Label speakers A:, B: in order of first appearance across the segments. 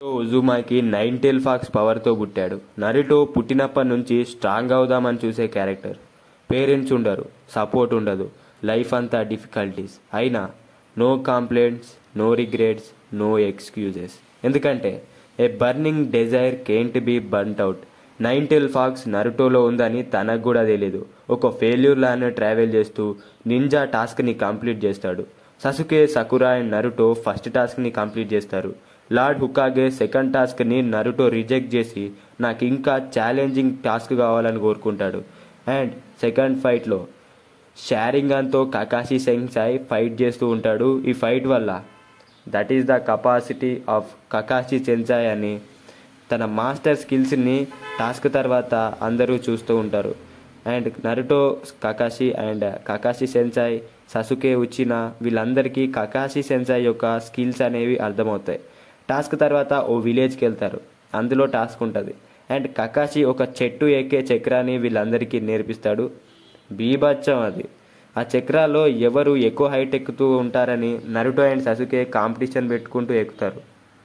A: ఉజుమాకి 9 tail pox పవర్తో పుట్టాడు. Naruto పుట్టినప్పటి నుంచి స్ట్రాంగ్ అవుదామని చూసే క్యారెక్టర్. పేరెంట్స్ ఉండరు, సపోర్ట్ ఉండదు, లైఫ్ అంతా డిఫికల్టీస్. అయినా no complaints, no regrets, no excuses. ఎందుకంటే a burning desire can't be burnt out. 9 tail fox నరుటోలో ఉందని తనకు కూడా తెలీదు. ఒక ఫెయిల్యూర్ లానే ట్రావెల్ చేస్తూ నింజా టాస్క్ని కంప్లీట్ చేస్తాడు. Sasuke, Sakura and Naruto first టాస్క్ని కంప్లీట్ చేస్తారు. లార్డ్ హుకాగే సెకండ్ టాస్క్ని నరుటో రిజెక్ట్ చేసి నాకు ఇంకా ఛాలెంజింగ్ టాస్క్ కావాలని కోరుకుంటాడు. అండ్ సెకండ్ ఫైట్లో షారింగాన్తో కకాషి సెన్సాయ్ ఫైట్ చేస్తూ ఉంటాడు. ఈ ఫైట్ వల్ల that is the capacity of Kakashi sensei అని తన మాస్టర్ స్కిల్స్ని టాస్క్ తర్వాత అందరూ చూస్తూ ఉంటారు. And Naruto, Kakashi and Kakashi sensei, Sasuke, Uchiha వీళ్ళందరికీ కకాషి సెన్సాయ్ యొక్క స్కిల్స్ అనేవి అర్థమవుతాయి. టాస్క్ తర్వాత ఓ విలేజ్కి వెళ్తారు. అందులో టాస్క్ ఉంటుంది. అండ్ కకాషి ఒక చెట్టు ఎక్కే చక్రాన్ని వీళ్ళందరికీ నేర్పిస్తాడు. బీభత్సం అది. ఆ చక్రాల్లో ఎవరు ఎక్కువ హైట్ ఎక్కుతూ ఉంటారని నరుటో అండ్ ససుకే కాంపిటీషన్ పెట్టుకుంటూ ఎక్కుతారు.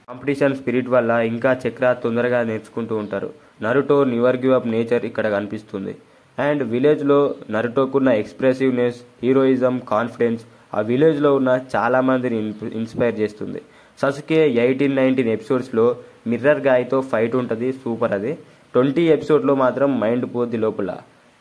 A: కాంపిటీషన్ స్పిరిట్ వల్ల ఇంకా చక్ర తొందరగా నేర్చుకుంటూ ఉంటారు. Naruto never give up nature ఇక్కడ కనిపిస్తుంది. అండ్ విలేజ్లో నరుటోకున్న ఎక్స్ప్రెసివ్నెస్, హీరోయిజం, కాన్ఫిడెన్స్ ఆ విలేజ్లో ఉన్న చాలామందిని ఇన్స్పైర్ చేస్తుంది. ససుకే 18-19 ఎపిసోడ్స్లో మిర్రర్ గాయ్తో ఫైట్ ఉంటుంది, సూపర్ అది. 20 ఎపిసోడ్లో మాత్రం మైండ్ పోద్ది లోపల.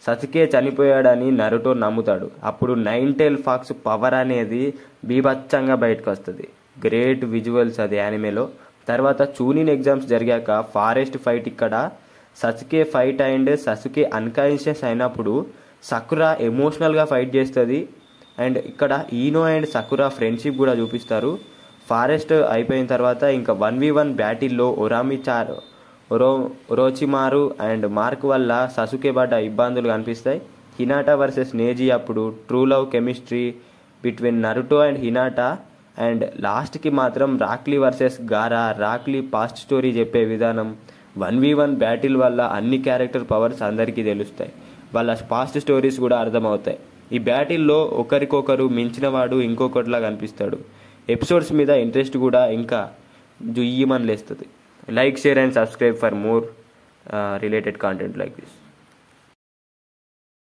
A: ససుకే చనిపోయాడని నరుటో నమ్ముతాడు. అప్పుడు 9 టెయిల్ ఫాక్స్ పవర్ అనేది బీభత్సంగా బయటకు వస్తుంది. గ్రేట్ విజువల్స్ అది యానిమేలో. తర్వాత చూనిన్ ఎగ్జామ్స్ జరిగాక ఫారెస్ట్ ఫైట్. ఇక్కడ ససుకే ఫైట్ అండ్ ససుకే అన్కాన్షియస్ అయినప్పుడు సకురా ఎమోషనల్గా ఫైట్ చేస్తుంది. అండ్ ఇక్కడ ఈనో అండ్ సకురా ఫ్రెండ్షిప్ కూడా చూపిస్తారు. ఫారెస్ట్ అయిపోయిన తర్వాత ఇంకా 1v1 బ్యాటిల్లో ఒరోచిమారు అండ్ మార్క్ వల్ల ససుకే పడ్డ ఇబ్బందులు కనిపిస్తాయి. హినాటా వర్సెస్ నేజీ అప్పుడు true love chemistry between Naruto and Hinata. And లాస్ట్కి మాత్రం రాక్లీ వర్సెస్ గారా. రాక్లీ పాస్ట్ స్టోరీ చెప్పే విధానం, 1v1 బ్యాటిల్ వల్ల అన్ని క్యారెక్టర్ పవర్స్ అందరికీ తెలుస్తాయి, వాళ్ళ పాస్ట్ స్టోరీస్ కూడా అర్థమవుతాయి. ఈ బ్యాటిల్లో ఒకరికొకరు మించినవాడు ఇంకొకటిలా కనిపిస్తాడు. ఎపిసోడ్స్ మీద ఇంట్రెస్ట్ కూడా ఇంకా జుయ్యమని లేస్తుంది. Like, share and subscribe for more related content like this.